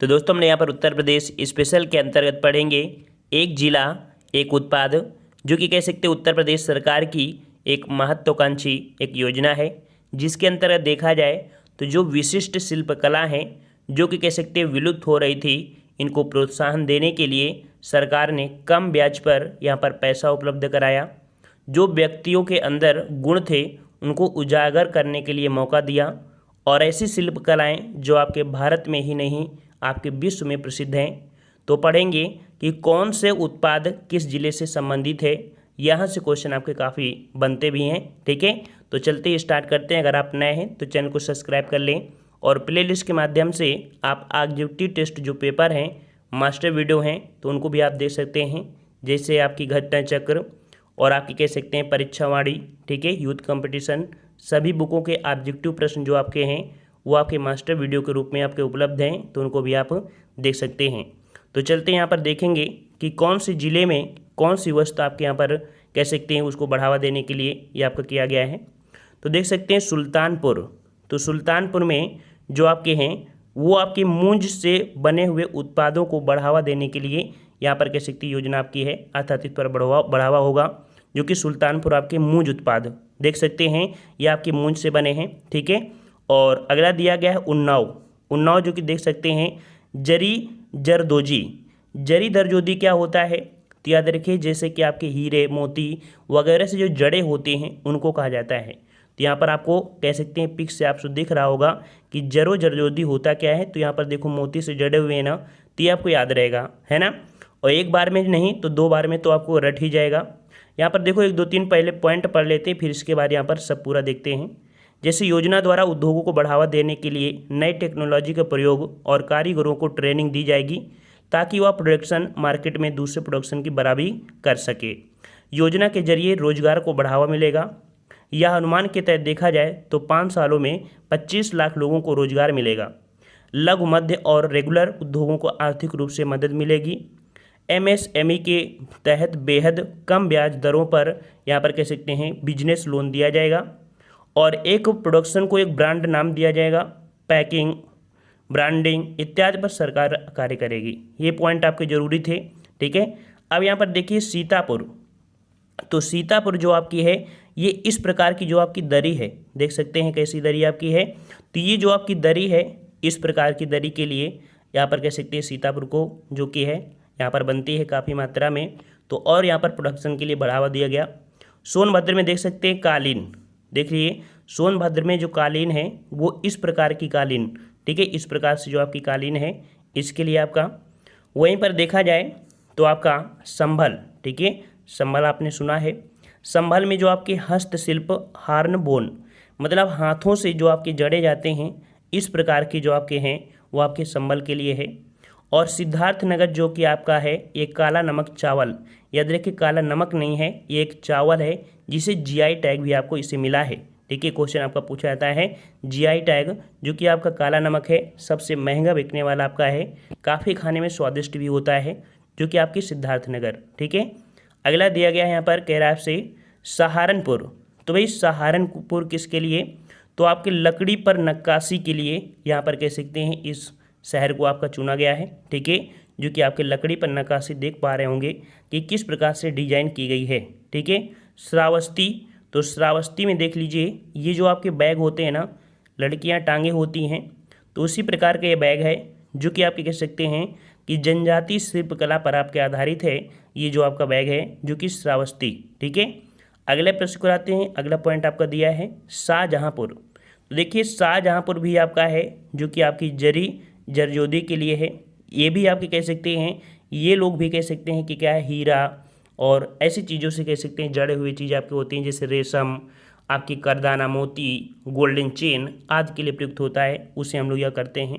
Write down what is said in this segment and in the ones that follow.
तो दोस्तों हमने यहाँ पर उत्तर प्रदेश स्पेशल के अंतर्गत पढ़ेंगे एक जिला एक उत्पाद, जो कि कह सकते हैं उत्तर प्रदेश सरकार की एक महत्वाकांक्षी एक योजना है, जिसके अंतर्गत देखा जाए तो जो विशिष्ट शिल्पकला हैं जो कि कह सकते हैं विलुप्त हो रही थी, इनको प्रोत्साहन देने के लिए सरकार ने कम ब्याज पर यहाँ पर पैसा उपलब्ध कराया। जो व्यक्तियों के अंदर गुण थे उनको उजागर करने के लिए मौका दिया, और ऐसी शिल्पकलाएँ जो आपके भारत में ही नहीं आपके विश्व में प्रसिद्ध हैं। तो पढ़ेंगे कि कौन से उत्पाद किस जिले से संबंधित है। यहाँ से क्वेश्चन आपके काफ़ी बनते भी हैं, ठीक है। तो चलते ही स्टार्ट करते हैं। अगर आप नए हैं तो चैनल को सब्सक्राइब कर लें, और प्लेलिस्ट के माध्यम से आप एग्जीक्यूटिव टेस्ट जो पेपर हैं, मास्टर वीडियो हैं, तो उनको भी आप देख सकते हैं, जैसे आपकी घटना चक्र और आपकी कह सकते हैं परीक्षावाणी, ठीक है, यूथ कंपटीशन, सभी बुकों के ऑब्जेक्टिव प्रश्न जो आपके हैं वो आपके मास्टर वीडियो के रूप में आपके उपलब्ध हैं, तो उनको भी आप देख सकते हैं। तो चलते हैं यहाँ पर देखेंगे कि कौन से ज़िले में कौन सी वस्तु आपके यहाँ पर कह सकते हैं उसको बढ़ावा देने के लिए ये आपका किया गया है। तो देख सकते हैं सुल्तानपुर। तो सुल्तानपुर में जो आपके हैं वो आपके मूंज से बने हुए उत्पादों को बढ़ावा देने के लिए यहाँ पर कह सकते योजना आपकी है, अर्थात इस पर बढ़ावा होगा, जो कि सुल्तानपुर आपके मूंज उत्पाद देख सकते हैं ये आपके मूंज से बने हैं, ठीक है। और अगला दिया गया है उन्नाव, जो कि देख सकते हैं जरी जरदोजी। जरी दरदोजी क्या होता है तो याद रखिए, जैसे कि आपके हीरे मोती वगैरह से जो जड़े होते हैं उनको कहा जाता है। तो यहाँ पर आपको कह सकते हैं पिक से आपको दिख रहा होगा कि जरो जरदोजी होता क्या है। तो यहाँ पर देखो मोती से जड़े हुए हैं ना, तो ये आपको याद रहेगा, है ना। और एक बार में नहीं तो दो बार में तो आपको रट ही जाएगा। यहाँ पर देखो 1 2 3 पहले पॉइंट पढ़ लेते हैं, फिर इसके बाद यहाँ पर सब पूरा देखते हैं। जैसे योजना द्वारा उद्योगों को बढ़ावा देने के लिए नई टेक्नोलॉजी का प्रयोग और कारीगरों को ट्रेनिंग दी जाएगी, ताकि वह प्रोडक्शन मार्केट में दूसरे प्रोडक्शन की बराबरी कर सके। योजना के जरिए रोजगार को बढ़ावा मिलेगा। यह अनुमान के तहत देखा जाए तो 5 सालों में 25 लाख लोगों को रोजगार मिलेगा। लघु मध्य और रेगुलर उद्योगों को आर्थिक रूप से मदद मिलेगी। MSME के तहत बेहद कम ब्याज दरों पर यहाँ पर कह सकते हैं बिजनेस लोन दिया जाएगा, और एक प्रोडक्शन को एक ब्रांड नाम दिया जाएगा, पैकिंग, ब्रांडिंग इत्यादि पर सरकार कार्य करेगी। ये पॉइंट आपके जरूरी थे, ठीक है। अब यहाँ पर देखिए सीतापुर। तो सीतापुर जो आपकी है ये इस प्रकार की जो आपकी दरी है, देख सकते हैं कैसी दरी आपकी है। तो ये जो आपकी दरी है, इस प्रकार की दरी के लिए यहाँ पर कह सकते हैं सीतापुर को जो कि है यहाँ पर बनती है काफ़ी मात्रा में, तो और यहाँ पर प्रोडक्शन के लिए बढ़ावा दिया गया। सोनभद्र में देख सकते हैं कालीन, देखिए सोनभद्र में जो कालीन है वो इस प्रकार की कालीन, ठीक है, इस प्रकार से जो आपकी कालीन है इसके लिए आपका। वहीं पर देखा जाए तो आपका संभल, ठीक है, संभल आपने सुना है। संभल में जो आपके हस्तशिल्प हार्नबोन, मतलब हाथों से जो आपके जड़े जाते हैं, इस प्रकार के जो आपके हैं वो आपके संभल के लिए है। और सिद्धार्थनगर जो कि आपका है ये काला नमक चावल, याद रखिए काला नमक नहीं है, ये एक चावल है जिसे GI टैग भी आपको इससे मिला है, ठीक है। क्वेश्चन आपका पूछा जाता है GI टैग, जो कि आपका काला नमक है, सबसे महंगा बिकने वाला आपका है, काफ़ी खाने में स्वादिष्ट भी होता है, जो कि आपकी सिद्धार्थनगर, ठीक है। अगला दिया गया है यहाँ पर कह रहा है आपसे सहारनपुर। तो भाई सहारनपुर किसके लिए, तो आपके लकड़ी पर नक्काशी के लिए यहाँ पर कह सकते हैं इस शहर को आपका चुना गया है, ठीक है, जो कि आपके लकड़ी पर नक्काशी देख पा रहे होंगे कि किस प्रकार से डिजाइन की गई है, ठीक है। श्रावस्ती, तो श्रावस्ती में देख लीजिए ये जो आपके बैग होते हैं ना, लड़कियां टांगे होती हैं, तो उसी प्रकार का ये बैग है, जो कि आप कह सकते हैं कि जनजातीय शिल्पकला पर आपके आधारित है ये जो आपका बैग है, जो कि श्रावस्ती, ठीक है। अगले प्रश्न को आते हैं। अगला पॉइंट आपका दिया है शाहजहाँपुर। तो देखिए शाहजहाँपुर भी आपका है, जो कि आपकी जरी जरदोजी के लिए है। ये भी आपके कह सकते हैं, ये लोग भी कह सकते हैं कि क्या है हीरा और ऐसी चीज़ों से कह सकते हैं जड़े हुए चीज़ आपके होती हैं, जैसे रेशम, आपकी करदाना, मोती, गोल्डन चेन आदि के लिए प्रयुक्त होता है, उसे हम लोग यह करते हैं।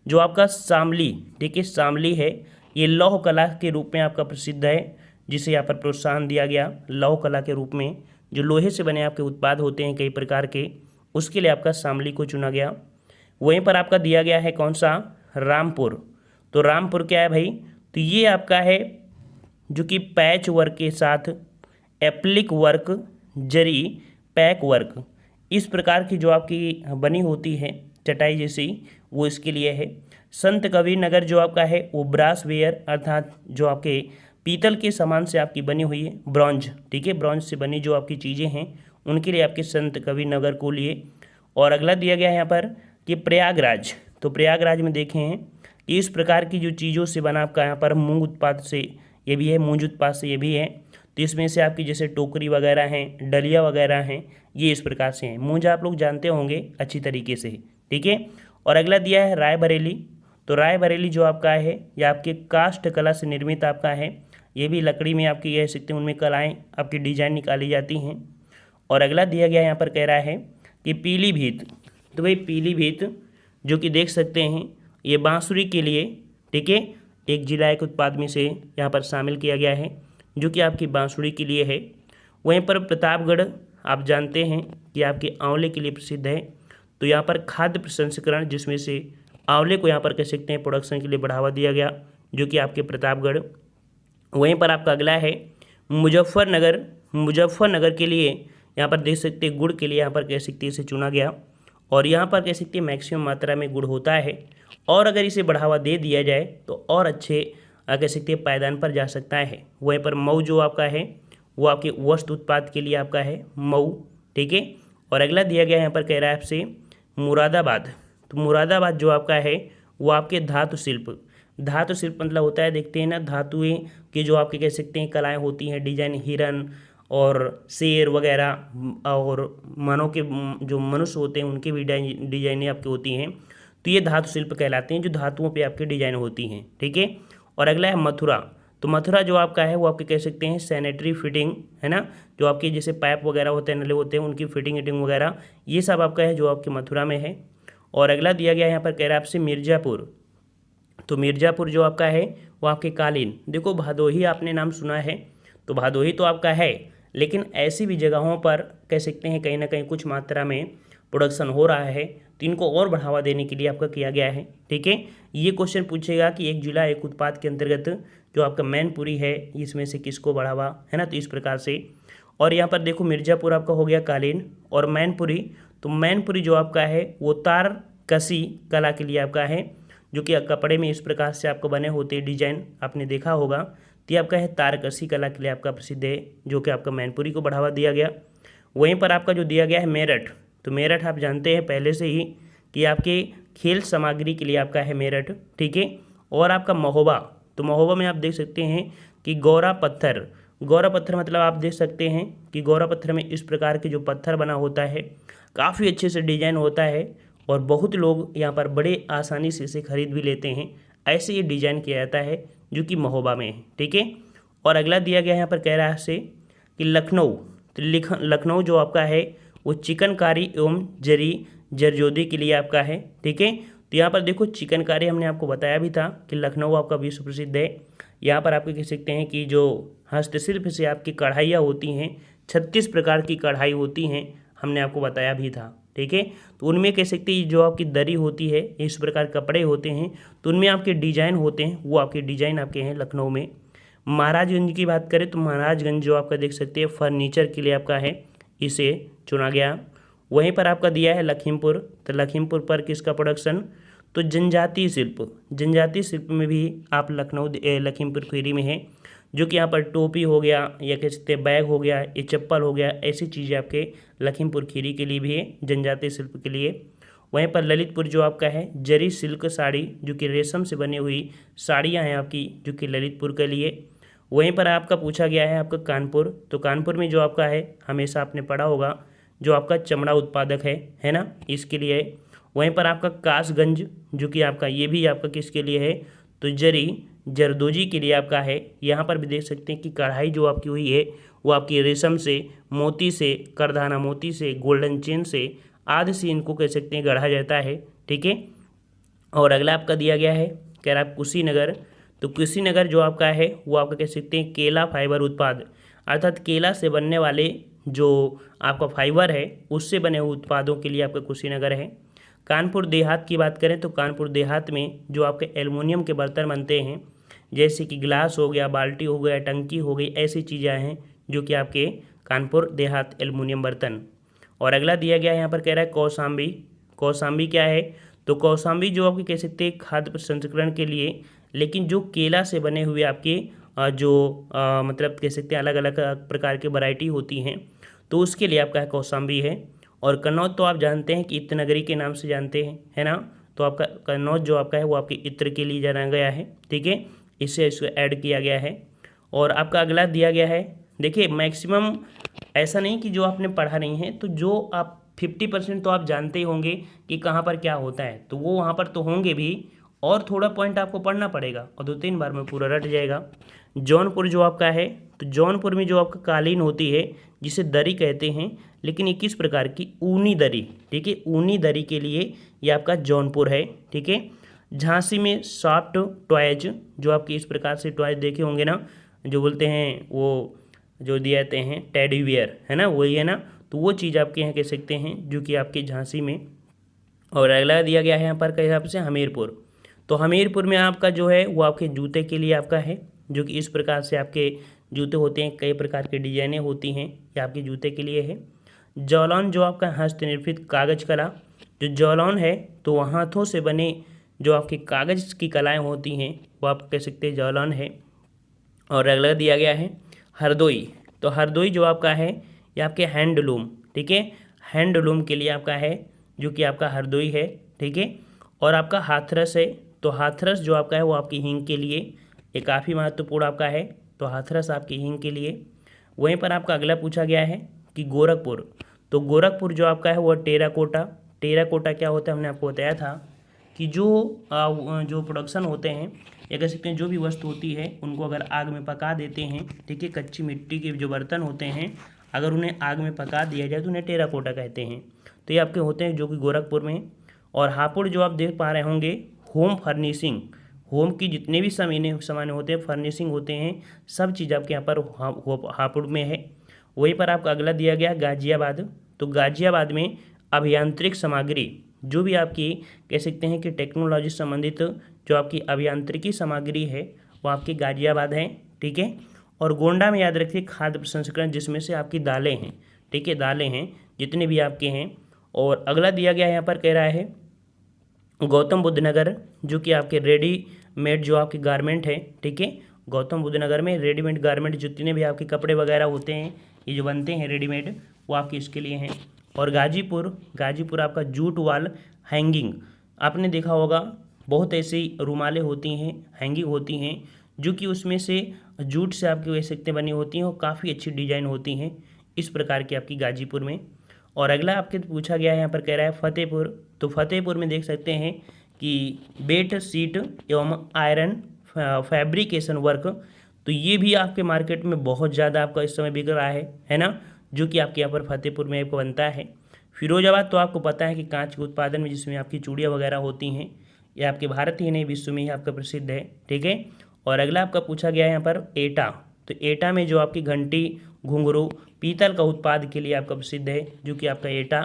जो आपका शामली, ठीक है, शामली है, ये लौह कला के रूप में आपका प्रसिद्ध है, जिसे यहाँ पर प्रोत्साहन दिया गया। लौह कला के रूप में जो लोहे से बने आपके उत्पाद होते हैं कई प्रकार के, उसके लिए आपका शामली को चुना गया। वहीं पर आपका दिया गया है कौन सा, रामपुर। तो रामपुर क्या है भाई, तो ये आपका है जो कि पैच वर्क के साथ एप्लिक वर्क, जरी, पैक वर्क, इस प्रकार की जो आपकी बनी होती है चटाई जैसी, वो इसके लिए है। संत कबीर नगर जो आपका है वो ब्रास वेयर अर्थात जो आपके पीतल के सामान से आपकी बनी हुई है, ब्रॉन्ज, ठीक है, ब्रॉन्ज से बनी जो आपकी चीज़ें हैं उनके लिए आपके संत कबीर नगर को लिए। और अगला दिया गया है यहाँ पर कि प्रयागराज, तो प्रयागराज में देखें हैं कि इस प्रकार की जो चीज़ों से बना आपका यहाँ पर मूंग उत्पाद से ये भी है, मूंज उत्पाद से ये भी है। तो इसमें से आपकी जैसे टोकरी वगैरह हैं, डलिया वगैरह हैं, ये इस प्रकार से हैं। मूंज आप लोग जानते होंगे अच्छी तरीके से, ठीक है। और अगला दिया है रायबरेली, तो रायबरेली जो आपका है ये आपके काष्ठ कला से निर्मित आपका है, ये भी लकड़ी में आपकी कह सकते हैं उनमें कलाएँ आपकी डिजाइन निकाली जाती हैं। और अगला दिया गया यहाँ पर कह रहा है कि पीलीभीत, तो भाई पीलीभीत जो कि देख सकते हैं ये बांसुरी के लिए, ठीक है, एक जिला एक उत्पाद में से यहाँ पर शामिल किया गया है जो कि आपकी बांसुरी के लिए है। वहीं पर प्रतापगढ़ आप जानते हैं कि आपके आंवले के लिए प्रसिद्ध है, तो यहाँ पर खाद्य प्रसंस्करण जिसमें से आंवले को यहाँ पर कह सकते हैं प्रोडक्शन के लिए बढ़ावा दिया गया जो कि आपके प्रतापगढ़। वहीं पर आपका अगला है मुजफ्फरनगर, मुजफ्फरनगर के लिए यहाँ पर देख सकते हैं गुड़ के लिए यहाँ पर कह सकते हैं इसे चुना गया, और यहाँ पर कह सकते हैं मैक्सिमम मात्रा में गुड़ होता है, और अगर इसे बढ़ावा दे दिया जाए तो और अच्छे कह सकते हैं पायदान पर जा सकता है। वहीं पर मऊ जो आपका है वो आपके वस्त्र उत्पाद के लिए आपका है मऊ, ठीक है। और अगला दिया गया यहाँ पर कह रहा है आपसे मुरादाबाद, तो मुरादाबाद जो आपका है वो आपके धातु शिल्प, धातु शिल्प मतलब होता है देखते हैं ना धातुएं की जो आपके कह सकते हैं कलाएँ होती हैं, डिजाइन हिरन और शेर वगैरह और मानव के जो मनुष्य होते हैं उनकी भी डिजाइनें आपकी होती हैं, तो ये धातु शिल्प कहलाते हैं जो धातुओं पे आपकी डिजाइन होती हैं, ठीक है। और अगला है मथुरा, तो मथुरा जो आपका है वो आपके कह सकते हैं सैनिटरी फिटिंग है ना, जो आपके जैसे पाइप वगैरह होते हैं, नले होते हैं, उनकी फिटिंग वीटिंग वगैरह ये सब आपका है जो आपके मथुरा में है। और अगला दिया गया है यहाँ पर कह रहा है आपसे मिर्ज़ापुर, तो मिर्ज़ापुर जो आपका है वो आपके कालीन, देखो भदोही आपने नाम सुना है, तो भदोही तो आपका है लेकिन ऐसी भी जगहों पर कह सकते हैं कहीं ना कहीं कुछ मात्रा में प्रोडक्शन हो रहा है, तो इनको और बढ़ावा देने के लिए आपका किया गया है, ठीक है। ये क्वेश्चन पूछेगा कि एक जिला एक उत्पाद के अंतर्गत जो आपका मैनपुरी है इसमें से किसको बढ़ावा है ना, तो इस प्रकार से। और यहाँ पर देखो मिर्ज़ापुर आपका हो गया कालीन, और मैनपुरी, तो मैनपुरी जो आपका है वो तार कसी कला के लिए आपका है जो कि कपड़े में इस प्रकार से आपको बने होते हैं डिजाइन आपने देखा होगा, तो ये आपका है तारकसी कला के लिए आपका प्रसिद्ध है जो कि आपका मैनपुरी को बढ़ावा दिया गया। वहीं पर आपका जो दिया गया है मेरठ, तो मेरठ आप जानते हैं पहले से ही कि आपके खेल सामग्री के लिए आपका है मेरठ, ठीक है। और आपका महोबा, तो महोबा में आप देख सकते हैं कि गौरा पत्थर, गौरा पत्थर मतलब आप देख सकते हैं कि गौरा पत्थर में इस प्रकार के जो पत्थर बना होता है काफ़ी अच्छे से डिजाइन होता है और बहुत लोग यहाँ पर बड़े आसानी से इसे खरीद भी लेते हैं, ऐसे ये डिजाइन किया जाता है जो कि महोबा में है, ठीक है। और अगला दिया गया है यहाँ पर कह रहा है से कि लखनऊ, तो लखनऊ जो आपका है वो चिकनकारी एवं जरदोजी के लिए आपका है, ठीक है। तो यहाँ पर देखो चिकनकारी हमने आपको बताया भी था कि लखनऊ आपका विश्व प्रसिद्ध है। यहाँ पर आपको कह सकते हैं कि जो हस्तशिल्प से आपकी कढ़ाइयाँ होती हैं 36 प्रकार की कढ़ाई होती हैं, हमने आपको बताया भी था, ठीक है। तो उनमें कह सकते हैं जो आपकी दरी होती है इस प्रकार कपड़े होते हैं, तो उनमें आपके डिजाइन होते हैं, वो आपके डिजाइन आपके हैं लखनऊ में। महाराजगंज की बात करें तो महाराजगंज जो आपका देख सकते हैं फर्नीचर के लिए आपका है, इसे चुना गया। वहीं पर आपका दिया है लखीमपुर, तो लखीमपुर पर किसका प्रोडक्शन, तो जनजातीय शिल्प, जनजातीय शिल्प में भी आप लखनऊ लखीमपुर खीरी में है, जो कि यहाँ पर टोपी हो गया या कह सकते हैं बैग हो गया, ये चप्पल हो गया, ऐसी चीज़ें आपके लखीमपुर खीरी के लिए भी है जनजातीय शिल्प के लिए। वहीं पर ललितपुर जो आपका है जरी सिल्क साड़ी जो कि रेशम से बनी हुई साड़ियाँ हैं आपकी जो कि ललितपुर के लिए। वहीं पर आपका पूछा गया है आपका कानपुर, तो कानपुर में जो आपका है हमेशा आपने पढ़ा होगा जो आपका चमड़ा उत्पादक है ना, इसके लिए। वहीं पर आपका कासगंज जो कि आपका ये भी आपका किसके लिए है, तो जरदोजी के लिए आपका है। यहाँ पर भी देख सकते हैं कि कढ़ाई जो आपकी हुई है वो आपकी रेशम से, मोती से, करधाना मोती से, गोल्डन चेन से आदि से इनको कह सकते हैं गढ़ा जाता है, ठीक है। और अगला आपका दिया गया है कह रहा है कुशीनगर, तो कुशीनगर जो आपका है वो आपका कह सकते हैं केला फाइबर उत्पाद, अर्थात केला से बनने वाले जो आपका फाइबर है उससे बने हुए उत्पादों के लिए आपका कुशीनगर है। कानपुर देहात की बात करें तो कानपुर देहात में जो आपके एल्युमिनियम के बर्तन बनते हैं जैसे कि गिलास हो गया, बाल्टी हो गया, टंकी हो गई, ऐसी चीज़ें हैं जो कि आपके कानपुर देहात एल्युमिनियम बर्तन। और अगला दिया गया है यहाँ पर कह रहा है कौशाम्बी, कौशाम्बी क्या है, तो कौशाम्बी जो आपके कह सकते हैं खाद्य प्रसंस्करण के लिए, लेकिन जो केला से बने हुए आपके मतलब कह सकते हैं अलग अलग प्रकार के वैरायटी होती हैं, तो उसके लिए आपका कौशाम्बी है। और कन्नौज तो आप जानते हैं कि इत्र नगरी के नाम से जानते हैं, है ना। तो आपका कन्नौज जो आपका है वो आपके इत्र के लिए जाना गया है, ठीक है, इसको ऐड किया गया है। और आपका अगला दिया गया है, देखिए मैक्सिमम ऐसा नहीं कि जो आपने पढ़ा नहीं है, तो जो आप 50% तो आप जानते ही होंगे कि कहाँ पर क्या होता है, तो वो वहाँ पर तो होंगे भी, और थोड़ा पॉइंट आपको पढ़ना पड़ेगा और 2-3 बार में पूरा रट जाएगा। जौनपुर जो आपका है, तो जौनपुर में जो आपका कालीन होती है जिसे दरी कहते हैं, लेकिन ये किस प्रकार की, ऊनी दरी, ठीक है, ऊनी दरी के लिए ये आपका जौनपुर है, ठीक है। झांसी में सॉफ्ट टॉयज, जो आपके इस प्रकार से टॉयज देखे होंगे ना, जो बोलते हैं वो जो दिए जाते हैं टेडी बियर, है ना, वही है ना, तो वो चीज़ आपके यहाँ कह सकते हैं जो कि आपके झांसी में। और अगला दिया गया है यहाँ पर के हिसाब से हमीरपुर, तो हमीरपुर में आपका जो है वो आपके जूते के लिए आपका है, जो कि इस प्रकार से आपके जूते होते हैं, कई प्रकार की डिजाइनें होती हैं, ये आपके जूते के लिए है। जौलौन जो आपका हस्तनिर्मित कागज कला, जो जौलौन है तो वो हाथों से बने जो आपके कागज़ की कलाएँ होती हैं वो आप कह सकते हैं जौलौन है। और अगला दिया गया है हरदोई, तो हरदोई जो आपका है ये आपके हैंडलूम, ठीक है, हैंडलूम के लिए आपका है, जो कि आपका हरदोई है, ठीक है। और आपका हाथरस है, तो हाथरस जो आपका है वो आपकी हींग के लिए ये काफ़ी महत्वपूर्ण आपका है, तो हाथरस आपकी हींग के लिए। वहीं पर आपका अगला पूछा गया है कि गोरखपुर, तो गोरखपुर जो आपका है वो टेराकोटा, टेराकोटा क्या होता है हमने आपको बताया था कि जो प्रोडक्शन होते हैं या कह सकते हैं जो भी वस्तु होती है उनको अगर आग में पका देते हैं, ठीक है, कच्ची मिट्टी के जो बर्तन होते हैं अगर उन्हें आग में पका दिया जाए तो उन्हें टेराकोटा कहते हैं, तो ये आपके होते हैं जो कि गोरखपुर में। और हापुड़ जो आप देख पा रहे होंगे होम फर्निशिंग, होम की जितने भी सामान होते हैं, फर्निशिंग होते हैं, सब चीज़ आपके यहाँ पर हापुड़ में है। वहीं पर आपका अगला दिया गया गाजियाबाद, तो गाजियाबाद में अभियांत्रिक सामग्री, जो भी आपकी कह सकते हैं कि टेक्नोलॉजी संबंधित जो आपकी अभियांत्रिकी सामग्री है वो आपकी गाजियाबाद है, ठीक है। और गोंडा में याद रखिए खाद्य प्रसंस्करण, जिसमें से आपकी दालें हैं, ठीक है, दालें हैं जितने भी आपके हैं। और अगला दिया गया यहाँ पर कह रहा है गौतम बुद्ध नगर, जो कि आपके रेडीमेड जो आपके गारमेंट है, ठीक है, गौतम बुद्ध नगर में रेडीमेड गारमेंट जितने भी आपके कपड़े वगैरह होते हैं ये जो बनते हैं रेडीमेड, वो आपके इसके लिए हैं। और गाजीपुर, गाजीपुर आपका जूट वाल हैंगिंग, आपने देखा होगा बहुत ऐसी रुमालें होती हैं, हैंगिंग होती हैं, जो कि उसमें से जूट से आपकी कह सकते बनी होती हैं और काफ़ी अच्छी डिजाइन होती हैं, इस प्रकार की आपकी गाजीपुर में। और अगला आपके पूछा गया है यहाँ पर कह रहा है फतेहपुर, तो फतेहपुर में देख सकते हैं कि बेड शीट एवं आयरन फैब्रिकेशन वर्क, तो ये भी आपके मार्केट में बहुत ज़्यादा आपका इस समय बिक रहा है ना, जो कि आपके यहाँ पर फतेहपुर में आपको बनता है। फिरोजाबाद तो आपको पता है कि कांच के उत्पादन में जिसमें आपकी चूड़ियाँ वगैरह होती हैं, ये आपके भारत ही नहीं विश्व में ही आपका प्रसिद्ध है, ठीक है। और अगला आपका पूछा गया है यहाँ पर एटा, तो एटा में जो आपकी घंटी घुंघरू पीतल का उत्पाद के लिए आपका प्रसिद्ध है, जो कि आपका एटा।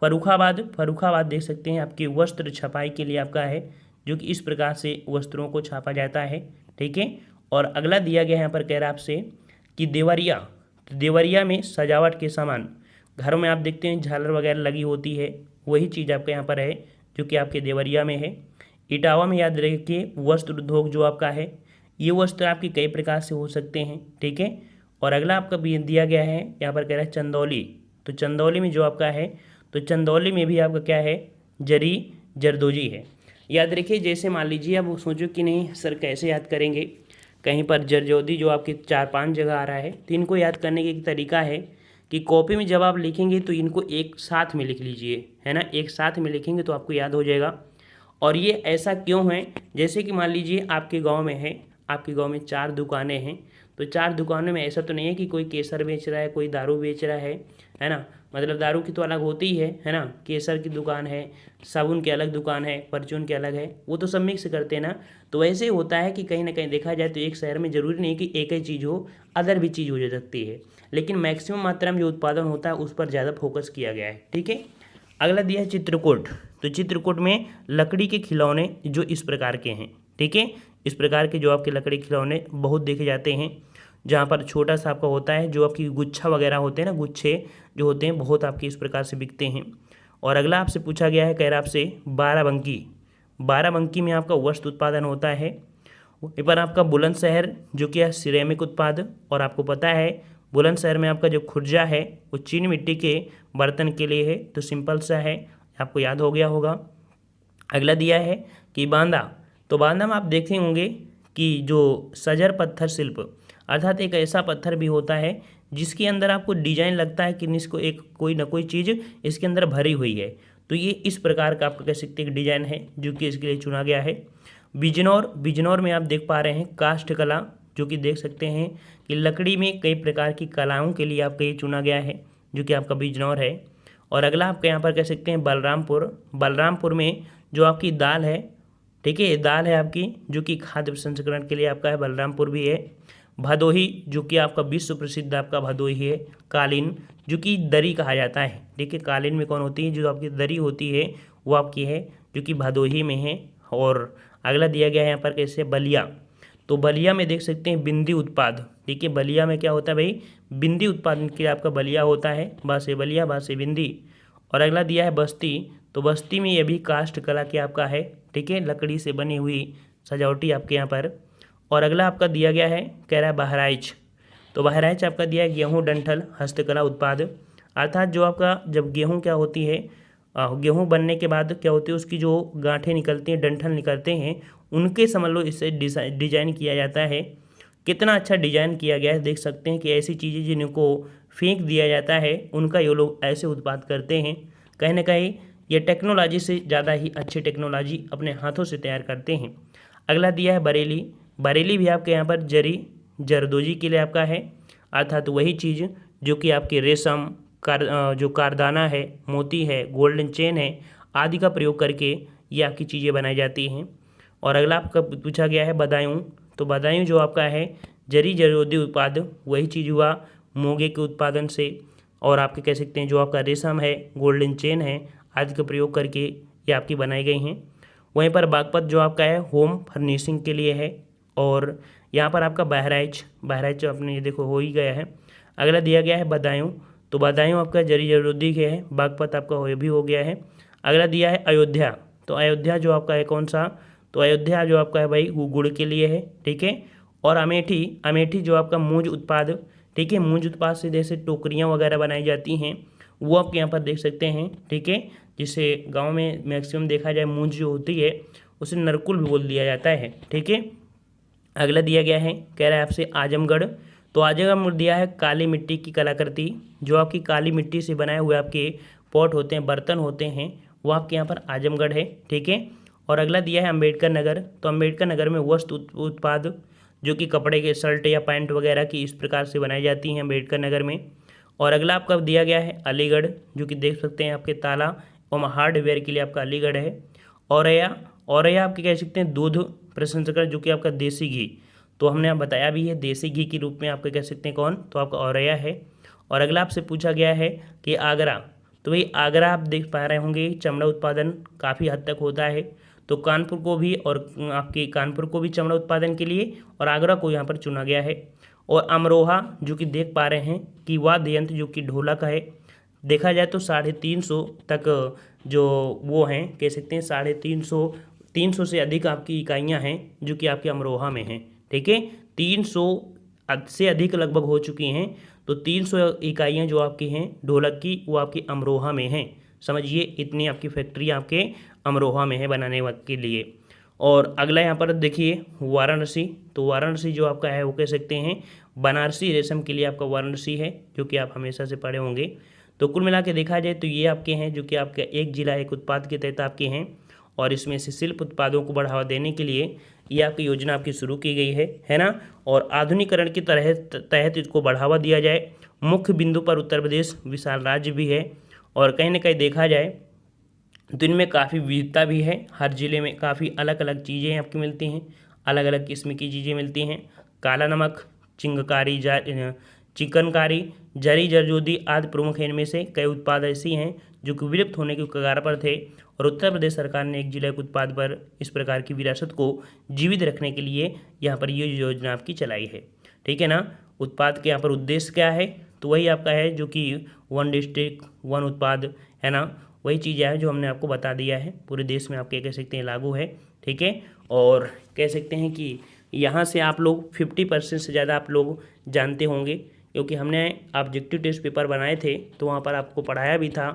फर्रुखाबाद, फर्रुखाबाद देख सकते हैं आपके वस्त्र छपाई के लिए आपका है, जो कि इस प्रकार से वस्त्रों को छापा जाता है, ठीक है। और अगला दिया गया यहाँ पर कह रहा है आपसे कि देवरिया, तो देवरिया में सजावट के सामान, घरों में आप देखते हैं झालर वगैरह लगी होती है, वही चीज़ आपके यहाँ पर है जो कि आपके देवरिया में है। इटावा में याद रखिए वस्त्र उद्योग जो आपका है, ये वस्त्र आपके कई प्रकार से हो सकते हैं, ठीक है। और अगला आपका भी दिया गया है यहाँ पर कह रहा है चंदौली, तो चंदौली में जो आपका है, तो चंदौली में भी आपका क्या है जरी जरदोजी है। याद रखिए जैसे मान लीजिए अब सोचो कि नहीं सर कैसे याद करेंगे, कहीं पर जरदोजी जो आपके 4-5 जगह आ रहा है, तो इनको याद करने का एक तरीका है कि कॉपी में जब आप लिखेंगे तो इनको एक साथ में लिख लीजिए, है ना, एक साथ में लिखेंगे तो आपको याद हो जाएगा। और ये ऐसा क्यों है, जैसे कि मान लीजिए आपके गांव में है, आपके गांव में 4 दुकानें हैं, तो 4 दुकानों में ऐसा तो नहीं है कि कोई केसर बेच रहा है, कोई दारू बेच रहा है ना, मतलब दारू की तो अलग होती ही है ना, केसर की दुकान है, साबुन की अलग दुकान है, परचून की अलग है, वो तो सब मिक्स करते हैं ना। तो वैसे होता है कि कहीं ना कहीं देखा जाए तो एक शहर में ज़रूरी नहीं कि एक ही चीज़ हो, अदर भी चीज़ हो जा सकती है, लेकिन मैक्सिमम मात्रा में जो उत्पादन होता है उस पर ज़्यादा फोकस किया गया है, ठीक है। अगला दिया है चित्रकूट, तो चित्रकूट में लकड़ी के खिलौने जो इस प्रकार के हैं, ठीक है, इस प्रकार के जो आपके लकड़ी के खिलौने बहुत देखे जाते हैं, जहाँ पर छोटा सा आपका होता है, जो आपकी गुच्छा वगैरह होते हैं ना, गुच्छे जो होते हैं बहुत आपके इस प्रकार से बिकते हैं। और अगला आपसे पूछा गया है, कह रहा आपसे बाराबंकी। बाराबंकी में आपका वस्त्र उत्पादन होता है। वहीं पर आपका बुलंदशहर जो कि है सिरेमिक उत्पाद, और आपको पता है बुलंदशहर में आपका जो खुर्जा है वो चीनी मिट्टी के बर्तन के लिए है, तो सिंपल सा है, आपको याद हो गया होगा। अगला दिया है कि बांदा, तो बांदा में आप देखे होंगे कि जो सजर पत्थर शिल्प, अर्थात एक ऐसा पत्थर भी होता है जिसके अंदर आपको डिजाइन लगता है कि इसको एक कोई ना कोई चीज़ इसके अंदर भरी हुई है, तो ये इस प्रकार का आपका कह सकते हैं एक डिजाइन है जो कि इसके लिए चुना गया है। बिजनौर, बिजनौर में आप देख पा रहे हैं काष्ठ कला, जो कि देख सकते हैं कि लकड़ी में कई प्रकार की कलाओं के लिए आपका ये चुना गया है, जो कि आपका बिजनौर है। और अगला आपका यहाँ पर कह सकते हैं बलरामपुर। बलरामपुर में जो आपकी दाल है, ठीक है, दाल है आपकी जो कि खाद्य प्रसंस्करण के लिए आपका है, बलरामपुर भी है। भदोही जो कि आपका विश्व प्रसिद्ध आपका भदोही है। कालीन जो कि दरी कहा जाता है, ठीक है, कालीन में कौन होती है, जो आपकी दरी होती है वो आपकी है जो कि भदोही में है। और अगला दिया गया है यहाँ पर कैसे बलिया, तो बलिया में देख सकते हैं बिंदी उत्पाद, ठीक है, बलिया में क्या होता है भाई, बिंदी उत्पादन के लिए आपका बलिया होता है, बासे बलिया बासे बिंदी। और अगला दिया है बस्ती, तो बस्ती में ये भी काष्ठ कला के आपका है, ठीक है, लकड़ी से बनी हुई सजावटी आपके यहाँ पर। और अगला आपका दिया गया है, कह रहा है बहराइच, तो बहराइच आपका दिया है गेहूँ डंठल हस्तकला उत्पाद, अर्थात जो आपका जब गेहूँ क्या होती है, गेहूँ बनने के बाद क्या होती है उसकी जो गांठें निकलती हैं, डंठल निकलते हैं, उनके समझ लो इससे डिज़ाइन किया जाता है। कितना अच्छा डिजाइन किया गया है, देख सकते हैं कि ऐसी चीज़ें जिनको फेंक दिया जाता है उनका ये लोग ऐसे उत्पाद करते हैं। कहीं ना कहीं ये टेक्नोलॉजी से ज़्यादा ही अच्छी टेक्नोलॉजी अपने हाथों से तैयार करते हैं। अगला दिया है बरेली। बरेली भी आपके यहाँ पर जरी जरदोजी के लिए आपका है, अर्थात वही चीज़ जो कि आपके रेशम जो कारदाना है, मोती है, गोल्डन चेन है आदि का प्रयोग करके ये आपकी चीज़ें बनाई जाती हैं। और अगला आपका पूछा गया है बदायूं, तो बदायूं जो आपका है जरी जरदोजी उत्पाद, वही चीज़ हुआ मोगे के उत्पादन से, और आपके कह सकते हैं जो आपका रेशम है, गोल्डन चेन है आदि का प्रयोग करके ये आपकी बनाई गई हैं। वहीं पर बागपत जो आपका है होम फर्निशिंग के लिए है। और यहाँ पर आपका बहराइच, बहराइच आपने ये देखो हो ही गया है। अगला दिया गया है बदायूं, तो बदायूं आपका जरी जरदोजी के है, बागपत आपका हो भी हो गया है। अगला दिया है अयोध्या, तो अयोध्या जो आपका है कौन सा, तो अयोध्या जो आपका है भाई वो गुड़ के लिए है, ठीक है। और अमेठी, अमेठी जो आपका मूंज उत्पाद, ठीक है, मूंज उत्पाद से जैसे टोकरियाँ वगैरह बनाई जाती हैं वो आप यहाँ पर देख सकते हैं, ठीक है, जिसे गांव में मैक्सिमम देखा जाए मूंज जो होती है उसे नरकुल भी बोल दिया जाता है, ठीक है। अगला दिया गया है, कह रहा है आपसे आजमगढ़, तो आजमगढ़ में दिया है काली मिट्टी की कलाकृति, जो आपकी काली मिट्टी से बनाए हुए आपके पॉट होते हैं, बर्तन होते हैं, वो आपके यहाँ पर आजमगढ़ है, ठीक है। और अगला दिया है अम्बेडकर नगर, तो अम्बेडकर नगर में वस्त्र उत्पाद जो कि कपड़े के शर्ट या पैंट वगैरह की इस प्रकार से बनाई जाती हैं अम्बेडकर नगर में। और अगला आपका दिया गया है अलीगढ़, जो कि देख सकते हैं आपके ताला और हार्डवेयर के लिए आपका अलीगढ़ है। औरैया, औरैया आपके कह सकते हैं दूध प्रसंस्करण जो कि आपका देसी घी, तो हमने आप बताया भी है देसी घी के रूप में आपके कह सकते हैं कौन, तो आपका औरैया है। और अगला आपसे पूछा गया है कि आगरा, तो भाई आगरा आप देख पा रहे होंगे चमड़ा उत्पादन काफ़ी हद तक होता है, तो कानपुर को भी और आपके कानपुर को भी चमड़ा उत्पादन के लिए और आगरा को यहाँ पर चुना गया है। और अमरोहा जो कि देख पा रहे हैं कि वाद्य यंत्र जो कि ढोलक है, देखा जाए तो 350 तक जो वो हैं कह सकते हैं 350 से अधिक आपकी इकाइयाँ हैं जो कि आपके अमरोहा में हैं, ठीक है, 300 से अधिक लगभग हो चुकी हैं, तो 300 इकाइयाँ जो आपकी हैं ढोलक की वो आपकी अमरोहा में हैं। समझिए इतनी आपकी फैक्ट्री आपके अमरोहा में है बनाने के लिए। और अगला यहाँ पर देखिए वाराणसी, तो वाराणसी जो आपका है वो कह सकते हैं बनारसी रेशम के लिए आपका वाराणसी है, जो कि आप हमेशा से पढ़े होंगे। तो कुल मिला के देखा जाए तो ये आपके हैं जो कि आपका एक जिला एक उत्पाद के तहत आपके हैं, और इसमें से शिल्प उत्पादों को बढ़ावा देने के लिए ये आपकी योजना आपकी शुरू की गई है ना। और आधुनिकीकरण की तहत इसको बढ़ावा दिया जाए। मुख्य बिंदु पर उत्तर प्रदेश विशाल राज्य भी है, और कहीं ना कहीं देखा जाए तो इनमें काफ़ी विविधता भी है, हर ज़िले में काफ़ी अलग अलग चीज़ें आपकी मिलती हैं, अलग अलग किस्म की चीज़ें मिलती हैं। काला नमक, चिकनकारी, जरी जरदोजी आदि प्रमुख हैं। इनमें से कई उत्पाद ऐसी हैं जो कि विलुप्त होने के कगार पर थे, और उत्तर प्रदेश सरकार ने एक जिले के उत्पाद पर इस प्रकार की विरासत को जीवित रखने के लिए यहाँ पर ये योजना आपकी चलाई है, ठीक है ना। उत्पाद के यहाँ पर उद्देश्य क्या है, तो वही आपका है जो कि वन डिस्ट्रिक्ट वन उत्पाद है ना। वही चीज़ है जो हमने आपको बता दिया है, पूरे देश में आपके कह सकते हैं लागू है। ठीक है, और कह सकते हैं कि यहाँ से आप लोग 50% से ज़्यादा आप लोग जानते होंगे, क्योंकि हमने ऑब्जेक्टिव टेस्ट पेपर बनाए थे तो वहाँ पर आपको पढ़ाया भी था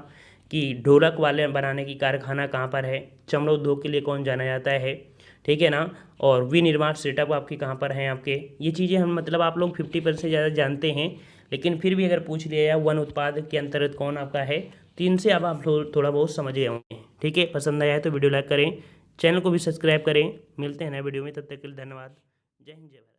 कि ढोलक वाले बनाने की कारखाना कहाँ पर है, चमड़ा उद्योग के लिए कौन जाना जाता है, ठीक है ना, और विनिर्माण सेटअप आपके कहाँ पर हैं आपके, ये चीज़ें हम मतलब आप लोग 50% से ज़्यादा जानते हैं। लेकिन फिर भी अगर पूछ लिया जाए वन उत्पाद के अंतर्गत कौन आपका है, तो इनसे अब आप थोड़ा बहुत समझ गए होंगे। ठीक है, पसंद आया है तो वीडियो लाइक करें, चैनल को भी सब्सक्राइब करें। मिलते हैं नए वीडियो में, तब तक के लिए धन्यवाद। जय हिंद, जय भारत।